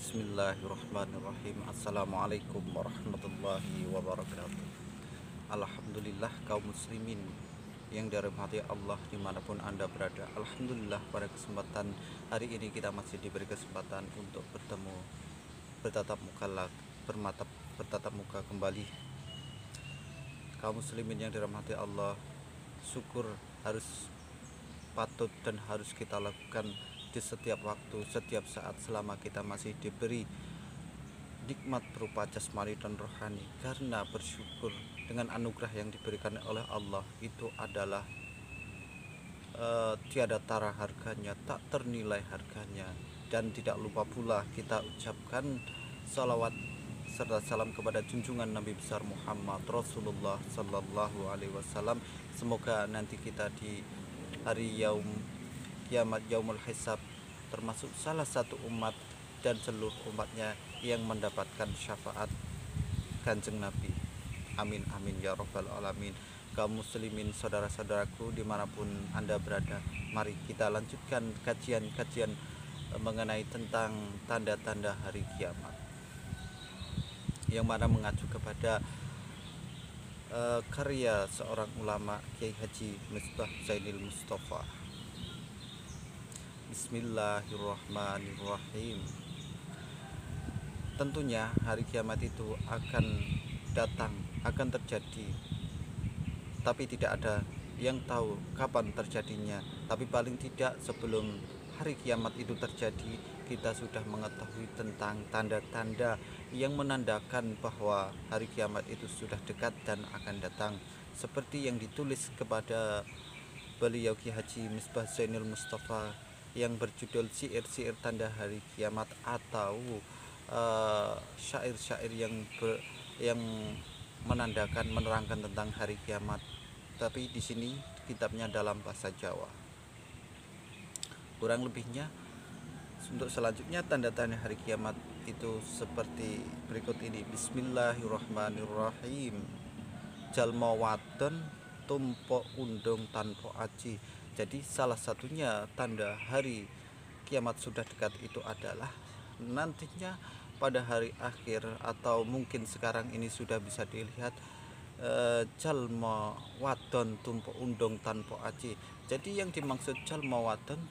Bismillahirrahmanirrahim. Assalamualaikum warahmatullahi wabarakatuh. Alhamdulillah kaum muslimin yang dirahmati Allah dimanapun anda berada. Alhamdulillah pada kesempatan hari ini kita masih diberi kesempatan untuk bertemu, bertatap muka lagi, bertatap muka kembali. Kaum muslimin yang dirahmati Allah, syukur harus patut dan harus kita lakukan di setiap waktu, setiap saat selama kita masih diberi nikmat berupa jasmani dan rohani. Karena bersyukur dengan anugerah yang diberikan oleh Allah itu adalah tiada tara harganya, tak ternilai harganya. Dan tidak lupa pula kita ucapkan salawat serta salam kepada junjungan Nabi besar Muhammad Rasulullah Sallallahu Alaihi Wasallam. Semoga nanti kita di hari kiamat, yaumul hisab, termasuk salah satu umat dan seluruh umatnya yang mendapatkan syafaat kanjeng Nabi. Amin amin ya rabbal alamin. Kaum muslimin saudara-saudaraku dimanapun anda berada, mari kita lanjutkan kajian-kajian mengenai tentang tanda-tanda hari kiamat, yang mana mengacu kepada karya seorang ulama, Kiai Haji Misbah Zainil Mustafa. Bismillahirrahmanirrahim. Tentunya hari kiamat itu akan datang, akan terjadi, tapi tidak ada yang tahu kapan terjadinya. Tapi paling tidak sebelum hari kiamat itu terjadi, kita sudah mengetahui tentang tanda-tanda yang menandakan bahwa hari kiamat itu sudah dekat dan akan datang, seperti yang ditulis kepada beliau Ki Haji Misbah Zainul Mustafa yang berjudul Syair-syair Tanda Hari Kiamat, atau syair-syair yang menandakan, menerangkan tentang hari kiamat. Tapi di sini kitabnya dalam bahasa Jawa. Kurang lebihnya untuk selanjutnya tanda-tanda hari kiamat itu seperti berikut ini. Bismillahirrahmanirrahim. Jalma wadon tumpo undung tanpa aji. Jadi salah satunya tanda hari kiamat sudah dekat itu adalah nantinya pada hari akhir, atau mungkin sekarang ini sudah bisa dilihat, jalma wadon tumpo undung tanpa aji. Jadi yang dimaksud jalma wadon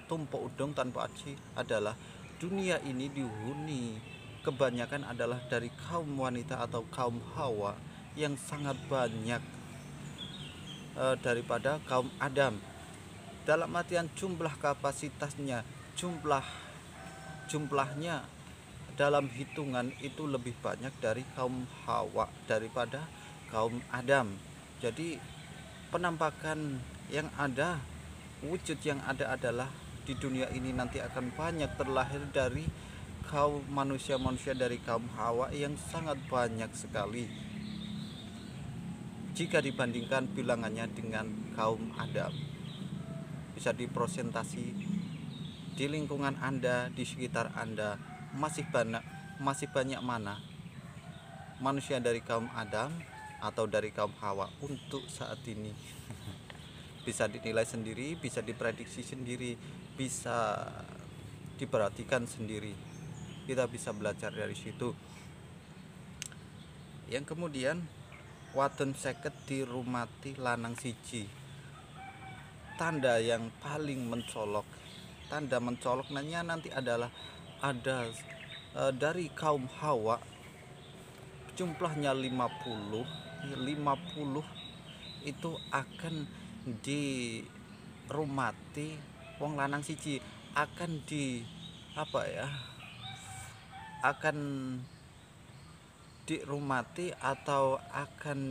tumpo undung tanpa aji adalah dunia ini dihuni kebanyakan adalah dari kaum wanita atau kaum hawa yang sangat banyak daripada kaum Adam. Dalam artian jumlah kapasitasnya, jumlahnya dalam hitungan itu lebih banyak dari kaum Hawa daripada kaum Adam. Jadi penampakan yang ada, wujud yang ada adalah di dunia ini nanti akan banyak terlahir dari kaum manusia-manusia dari kaum Hawa yang sangat banyak sekali jika dibandingkan bilangannya dengan kaum Adam. Bisa dipresentasi di lingkungan anda, di sekitar anda, masih banyak mana manusia dari kaum Adam atau dari kaum Hawa untuk saat ini. Bisa dinilai sendiri, bisa diprediksi sendiri, bisa diperhatikan sendiri. Kita bisa belajar dari situ. Yang kemudian, wadon seket dirumati lanang siji. Tanda yang paling mencolok, tanda mencoloknya nanti adalah ada dari kaum Hawa, jumlahnya 50 itu akan dirumati wong lanang siji, akan akan dirumati atau akan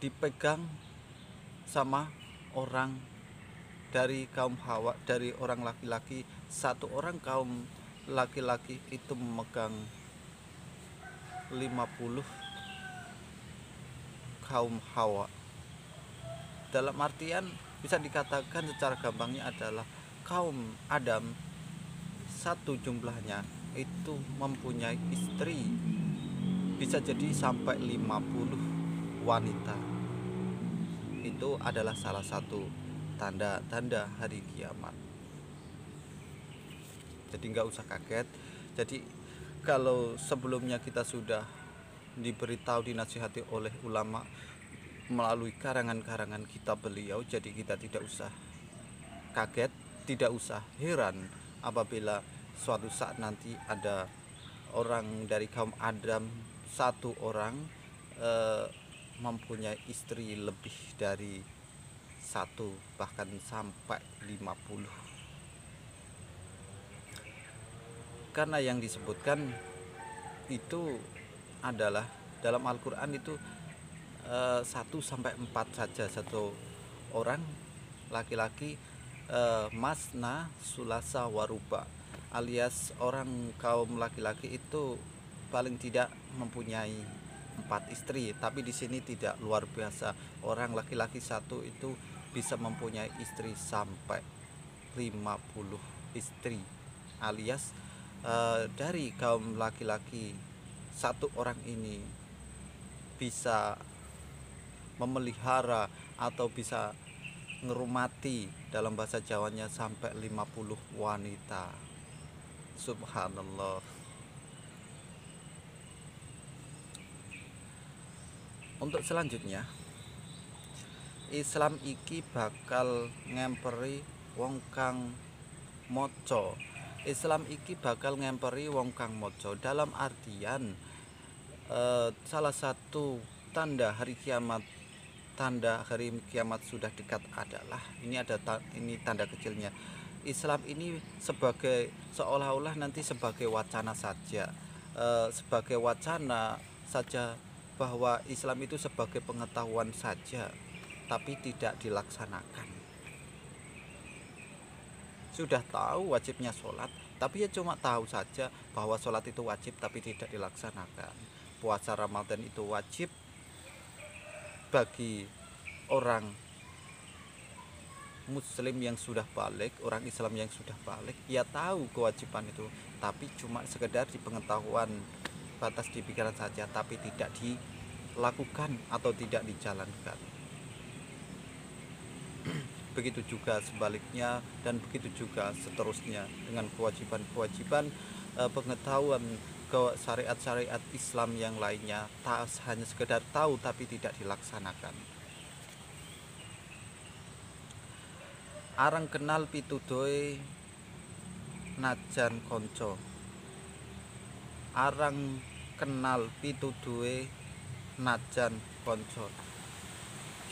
dipegang sama orang dari kaum Hawa, dari orang laki-laki. Satu orang kaum laki-laki itu memegang 50 kaum Hawa. Dalam artian bisa dikatakan secara gampangnya adalah kaum Adam satu jumlahnya itu mempunyai istri bisa jadi sampai 50 wanita. Itu adalah salah satu tanda-tanda hari kiamat. Jadi nggak usah kaget. Jadi kalau sebelumnya kita sudah diberitahu, dinasihati oleh ulama melalui karangan-karangan kitab beliau, jadi kita tidak usah kaget, tidak usah heran apabila suatu saat nanti ada orang dari kaum Adam, satu orang mempunyai istri lebih dari satu, bahkan sampai 50. Karena yang disebutkan itu adalah dalam Al-Quran itu 1-4 saja satu orang laki-laki, masna, sulasa, waruba, alias orang kaum laki-laki itu paling tidak mempunyai 4 istri. Tapi di sini tidak, luar biasa, orang laki-laki satu itu bisa mempunyai istri sampai 50 istri, alias dari kaum laki-laki satu orang ini bisa memelihara atau bisa ngerumati, dalam bahasa Jawanya, sampai 50 wanita. Subhanallah. Untuk selanjutnya, Islam iki bakal ngemperi wong kang moco. Islam iki bakal ngemperi wong kang moco dalam artian salah satu tanda hari kiamat, tanda hari kiamat sudah dekat adalah ini tanda kecilnya. Islam ini sebagai seolah-olah nanti sebagai wacana saja, sebagai wacana saja, bahwa Islam itu sebagai pengetahuan saja, tapi tidak dilaksanakan. Sudah tahu wajibnya sholat, tapi ya cuma tahu saja bahwa sholat itu wajib, tapi tidak dilaksanakan. Puasa Ramadan itu wajib bagi orang muslim yang sudah balik, orang Islam yang sudah balik, ya tahu kewajiban itu, tapi cuma sekedar di pengetahuan, batas di pikiran saja, tapi tidak dilakukan atau tidak dijalankan. Begitu juga sebaliknya, dan begitu juga seterusnya dengan kewajiban-kewajiban pengetahuan ke syariat-syariat Islam yang lainnya, hanya sekedar tahu tapi tidak dilaksanakan. Arang kenal pitudoe najan konco. Arang kenal pitudoe najan konco.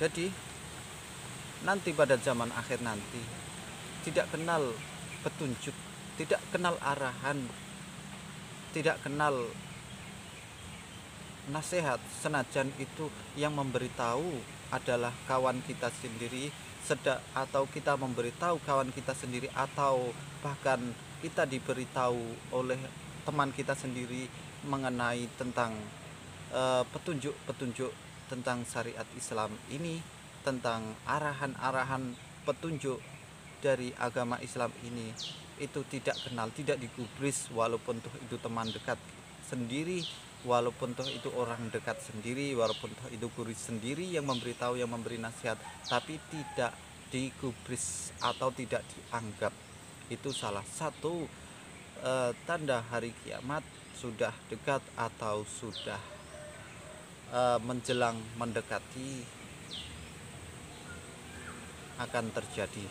Jadi nanti pada zaman akhir nanti tidak kenal petunjuk, tidak kenal arahan, tidak kenal nasihat, senajan itu yang memberitahu adalah kawan kita sendiri, atau kita memberitahu kawan kita sendiri, atau bahkan kita diberitahu oleh teman kita sendiri mengenai tentang petunjuk-petunjuk tentang syariat Islam ini, tentang arahan-arahan petunjuk dari agama Islam ini, itu tidak kenal, tidak digubris, walaupun itu teman dekat sendiri, walaupun itu orang dekat sendiri, walaupun itu guru sendiri yang memberitahu, yang memberi nasihat, tapi tidak digubris atau tidak dianggap. Itu salah satu tanda hari kiamat sudah dekat atau sudah menjelang mendekati akan terjadi.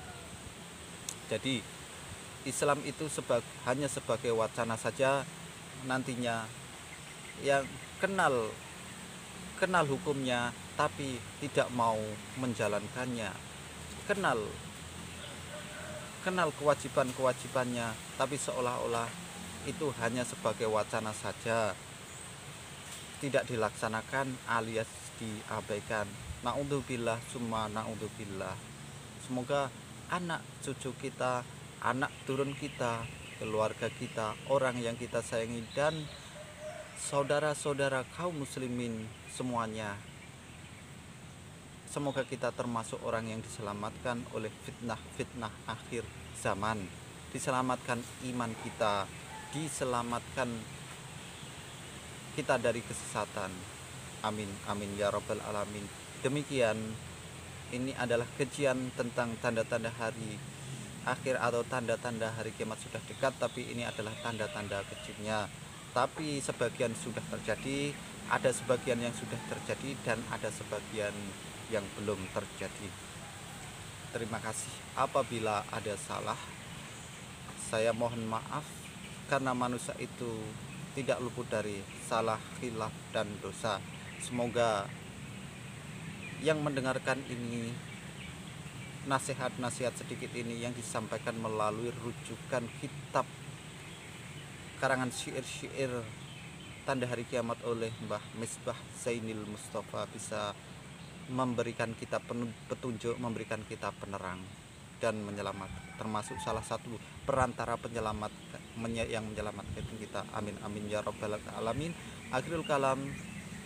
Jadi Islam itu hanya sebagai wacana saja nantinya, yang kenal hukumnya tapi tidak mau menjalankannya, kenal kewajiban-kewajibannya, tapi seolah-olah itu hanya sebagai wacana saja, tidak dilaksanakan alias diabaikan. Naudzubillah summa naudzubillah. Semoga anak cucu kita, anak turun kita, keluarga kita, orang yang kita sayangi, dan saudara-saudara kaum muslimin semuanya, semoga kita termasuk orang yang diselamatkan oleh fitnah-fitnah akhir zaman, diselamatkan iman kita, diselamatkan kita dari kesesatan. Amin amin ya rabbal alamin. Demikian, ini adalah kajian tentang tanda-tanda hari akhir atau tanda-tanda hari kiamat sudah dekat, tapi ini adalah tanda-tanda kecilnya. Tapi sebagian sudah terjadi, ada sebagian yang sudah terjadi, dan ada sebagian yang belum terjadi. Terima kasih apabila ada salah. Saya mohon maaf karena manusia itu tidak luput dari salah, khilaf, dan dosa. Semoga yang mendengarkan ini, nasihat-nasihat sedikit ini yang disampaikan melalui rujukan kitab karangan syair-syair tanda hari kiamat oleh Mbah Misbah Zainil Mustafa bisa memberikan kita petunjuk, memberikan kita penerang dan menyelamat, termasuk salah satu perantara penyelamat yang menyelamatkan kita. Amin amin ya rabbal alamin. Akhirul kalam,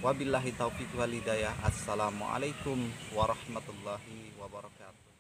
wabillahi taufiq wal hidayah. Assalamualaikum warahmatullahi wabarakatuh.